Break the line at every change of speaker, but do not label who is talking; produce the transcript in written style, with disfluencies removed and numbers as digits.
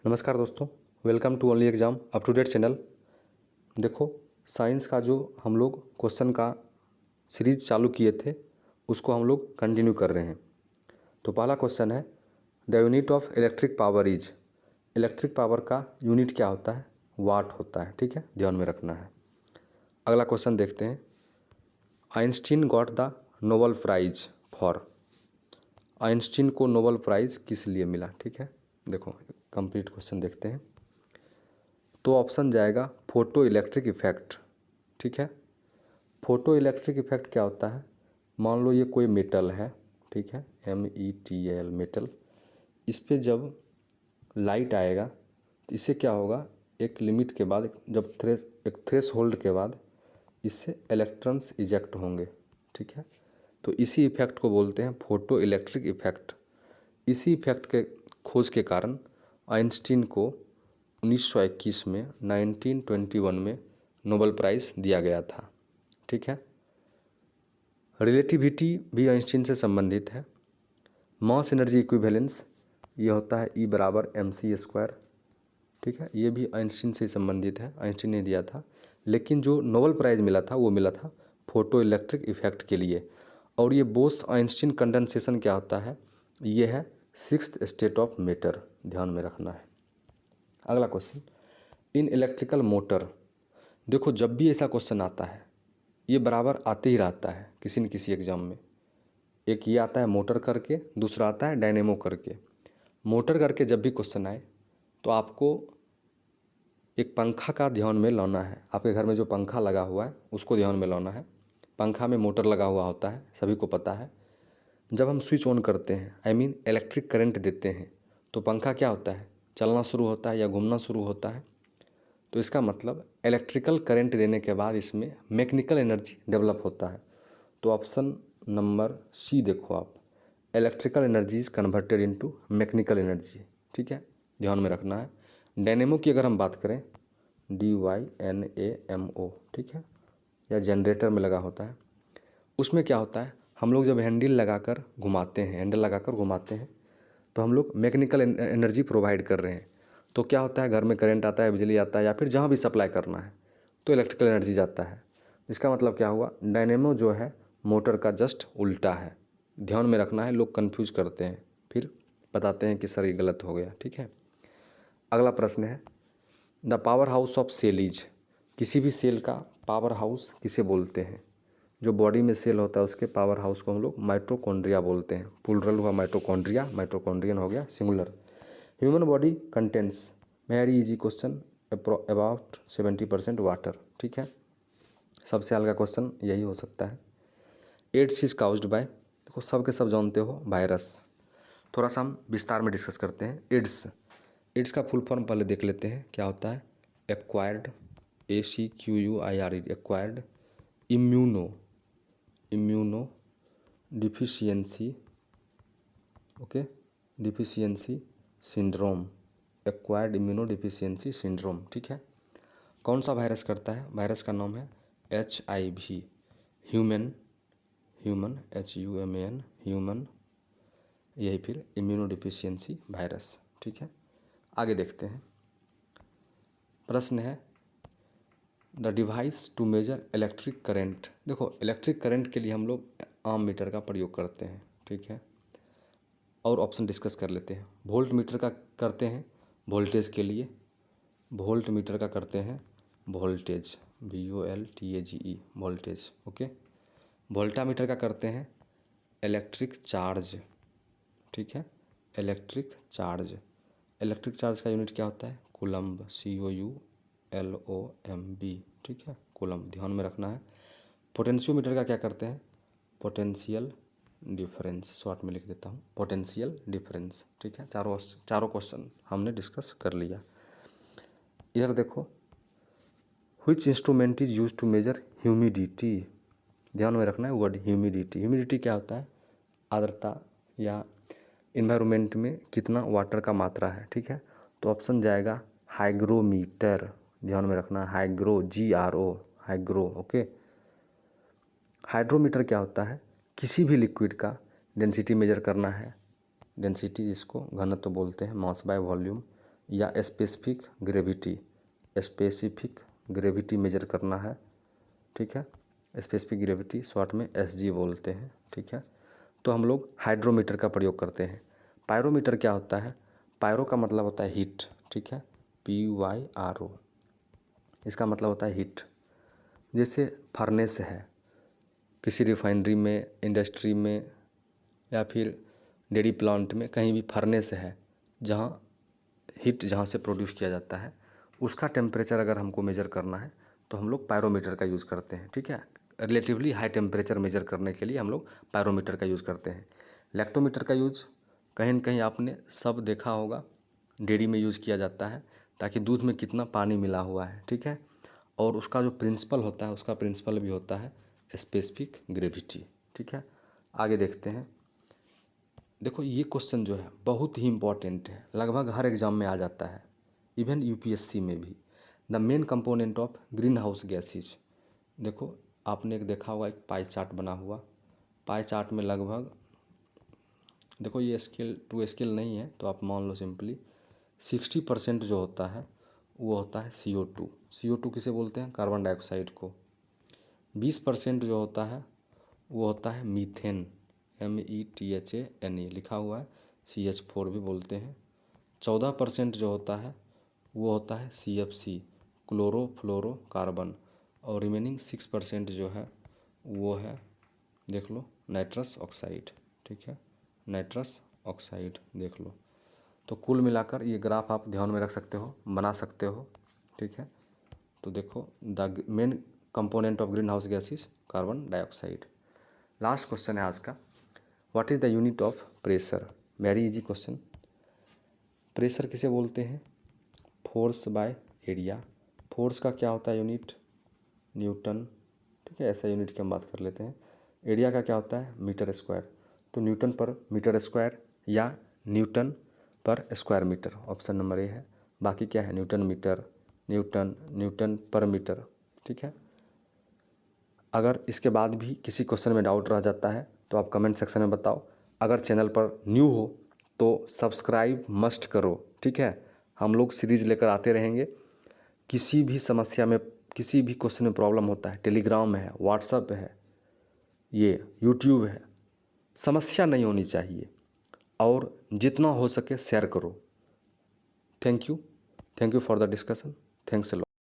नमस्कार दोस्तों, welcome to only exam up to date channel. देखो, साइंस का जो हम लोग क्वेश्चन का सीरीज चालू किए थे उसको हम लोग कंटिन्यू कर रहे हैं। तो पहला क्वेश्चन है, the unit of electric power is. Electric power का यूनिट क्या होता है? वाट होता है। ठीक है, ध्यान में रखना है। अगला क्वेश्चन देखते हैं, Einstein got the Nobel prize for. Einstein को नोबेल प्राइज़ किस लिए मिला? ठीक है, देखो कंप्लीट क्वेश्चन देखते हैं। तो ऑप्शन जाएगा फोटो इलेक्ट्रिक इफेक्ट। ठीक है, फोटो इलेक्ट्रिक इफेक्ट क्या होता है? मान लो ये कोई मेटल है, ठीक है, METAL मेटल। इस पे जब लाइट आएगा तो इससे क्या होगा, एक लिमिट के बाद जब एक थ्रेश होल्ड के बाद इससे इलेक्ट्रॉन्स इजेक्ट होंगे। ठीक है, तो इसी इफेक्ट को बोलते हैं फोटो इलेक्ट्रिक इफेक्ट। इसी इफेक्ट के खोज के कारण आइंस्टीन को 1921 में 1921 में नोबेल प्राइज़ दिया गया था। ठीक है, रिलेटिविटी भी आइंस्टीन से संबंधित है। मास एनर्जी इक्विवेलेंस ये होता है E = mc²। ठीक है, ये भी आइंस्टीन से संबंधित है, आइंस्टीन ने दिया था। लेकिन जो नोबेल प्राइज़ मिला था वो मिला था फोटो इलेक्ट्रिक इफेक्ट के लिए। और ये बोस आइंस्टीन कंडेंसेशन क्या होता है? ये है 6th स्टेट ऑफ मैटर, ध्यान में रखना है। अगला क्वेश्चन, इन इलेक्ट्रिकल मोटर। देखो, जब भी ऐसा क्वेश्चन आता है ये बराबर आते ही रहता है किसी न किसी एग्जाम में। एक ये आता है मोटर करके, दूसरा आता है डायनेमो करके। मोटर करके जब भी क्वेश्चन आए तो आपको एक पंखा का ध्यान में लाना है। आपके घर में जो पंखा लगा हुआ है उसको ध्यान में लाना है। पंखा में मोटर लगा हुआ होता है, सभी को पता है। जब हम स्विच ऑन करते हैं, इलेक्ट्रिक करंट देते हैं, तो पंखा क्या होता है? चलना शुरू होता है या घूमना शुरू होता है। तो इसका मतलब इलेक्ट्रिकल करंट देने के बाद इसमें मैकेनिकल एनर्जी डेवलप होता है। तो ऑप्शन नंबर सी देखो आप, electrical energy is converted into mechanical energy. ठीक है, ध्यान में रखना है। डायनेमो की अगर हम बात करें, DYNAMO, ठीक है, या जनरेटर में लगा होता है, उसमें क्या होता है, हम लोग जब हैंडल लगाकर घुमाते हैं तो हम लोग मैकेनिकल एनर्जी प्रोवाइड कर रहे हैं। तो क्या होता है, घर में करंट आता है, बिजली आता है, या फिर जहाँ भी सप्लाई करना है तो इलेक्ट्रिकल एनर्जी जाता है। इसका मतलब क्या हुआ, डायनेमो जो है मोटर का जस्ट उल्टा है। ध्यान में रखना है, लोग कंफ्यूज करते हैं फिर बताते हैं कि सर ये गलत हो गया। ठीक है, अगला प्रश्न है, the power house of cell is. किसी भी सेल का पावर हाउस किसे बोलते हैं? जो बॉडी में सेल होता है उसके पावर हाउस को हम लोग माइटोकॉन्ड्रिया बोलते हैं। प्लूरल हुआ माइटोकॉन्ड्रिया, माइटोकॉन्ड्रियन हो गया singular. Human body contents, very easy question, about 70% water. ठीक है, सबसे हल्का क्वेश्चन यही हो सकता है। एड्स इज काउज्ड बाय, देखो सब के सब जानते हो, वायरस। थोड़ा सा हम विस्तार में डिस्कस करते हैं। एड्स का फुल फॉर्म पहले देख लेते हैं क्या होता है। Acquired, ACQUIRE, acquired immuno deficiency, okay, deficiency syndrome, acquired immuno deficiency syndrome. ठीक है, कौन सा वायरस करता है? वायरस का नाम है HIV, ह्यूमन HUMAN, ह्यूमन, यही फिर इम्यूनो डिफिशियंसी वायरस। ठीक है, आगे देखते हैं। प्रश्न है, the device to measure electric current. देखो, इलेक्ट्रिक करंट के लिए हम लोग आम मीटर का प्रयोग करते हैं। ठीक है, और ऑप्शन डिस्कस कर लेते हैं। वोल्ट मीटर का करते हैं वोल्टेज के लिए, वोल्ट मीटर का करते हैं voltage, VOLTAGE, voltage. Okay, voltmeter का करते हैं इलेक्ट्रिक चार्ज। ठीक है, इलेक्ट्रिक चार्ज का यूनिट क्या होता है? Coulomb, COULOMB। ठीक है, कूलम्ब, ध्यान में रखना है। पोटेंशियोमीटर का क्या करते हैं? पोटेंशियल डिफरेंस, शॉर्ट में लिख देता हूँ, पोटेंशियल डिफरेंस। ठीक है, चारों क्वेश्चन हमने डिस्कस कर लिया। इधर देखो, which instrument is use to measure humidity. ध्यान में रखना है वर्ड ह्यूमिडिटी क्या होता है? आर्द्रता या इन्वायरमेंट में कितना वाटर का मात्रा है। ठीक है, तो ऑप्शन जाएगा हाइग्रोमीटर, ध्यान में रखना, GRO, हाइग्रो। ओके, हाइड्रोमीटर क्या होता है? किसी भी लिक्विड का डेंसिटी मेजर करना है, डेंसिटी जिसको घनत्व बोलते हैं, मास बाय वॉल्यूम, या स्पेसिफिक ग्रेविटी मेजर करना है, ठीक है। स्पेसिफिक ग्रेविटी शॉर्ट में SG बोलते हैं, ठीक है। तो हम लोग हाइड्रोमीटर का प्रयोग करते हैं। पायरोमीटर क्या होता है? पायरो का मतलब होता है हीट, ठीक है, PYRO, इसका मतलब होता है हीट। जैसे फर्नेस है, किसी रिफाइनरी में, इंडस्ट्री में या फिर डेयरी प्लांट में, कहीं भी फर्नेस है जहाँ हीट जहाँ से प्रोड्यूस किया जाता है, उसका टेम्परेचर अगर हमको मेजर करना है तो हम लोग पायरोमीटर का यूज़ करते हैं, ठीक है। रिलेटिवली हाई टेम्परेचर मेजर करने के लिए हम लोग पायरोमीटर का यूज़ करते हैं। लैक्टोमीटर का यूज़ कहीं न कहीं आपने सब देखा होगा, डेयरी में यूज़ किया जाता है ताकि दूध में कितना पानी मिला हुआ है, ठीक है। और उसका जो प्रिंसिपल होता है, उसका प्रिंसिपल भी होता है स्पेसिफिक ग्रेविटी, ठीक है। आगे देखते हैं। देखो ये क्वेश्चन जो है बहुत ही इम्पॉर्टेंट है, लगभग हर एग्ज़ाम में आ जाता है, इवन UPSC में भी। The main component of green house gases. देखो आपने एक देखा होगा, एक पाई चार्ट बना हुआ, पाई चार्ट में लगभग, देखो ये स्केल टू स्केल नहीं है तो आप मान लो सिंपली 60% जो होता है वो होता है CO2। CO2 किसे बोलते हैं? कार्बन डाइऑक्साइड को। 20% जो होता है वो होता है मीथेन, METHANE लिखा हुआ है, CH4 भी बोलते हैं। 14% जो होता है वो होता है CFC, क्लोरोफ्लोरोकार्बन। और रिमेनिंग 6% जो है वो है, देख लो, नाइट्रस ऑक्साइड, ठीक है, नाइट्रस ऑक्साइड देख लो। तो कुल मिलाकर ये ग्राफ आप ध्यान में रख सकते हो, बना सकते हो, ठीक है। तो देखो the main component of green house gas is carbon dioxide. Last question है आज का, what is the unit of pressure? Very easy question. Pressure किसे बोलते हैं? Force by area. फोर्स का क्या होता है यूनिट? न्यूटन, ठीक है, ऐसा यूनिट की हम बात कर लेते हैं। एरिया का क्या होता है? Metre square. तो न्यूटन पर मीटर स्क्वायर या newton per square metre, option number A है। बाकी क्या है? Newton metre, newton per metre, ठीक है। अगर इसके बाद भी किसी क्वेश्चन में डाउट रह जाता है तो आप कमेंट सेक्शन में बताओ। अगर चैनल पर न्यू हो तो सब्सक्राइब मस्ट करो, ठीक है। हम लोग सीरीज़ लेकर आते रहेंगे। किसी भी समस्या में, किसी भी क्वेश्चन में प्रॉब्लम होता है, टेलीग्राम है, व्हाट्सएप है, ये यूट्यूब है, समस्या नहीं होनी चाहिए। और जितना हो सके शेयर करो। Thank you for the discussion. Thanks a lot.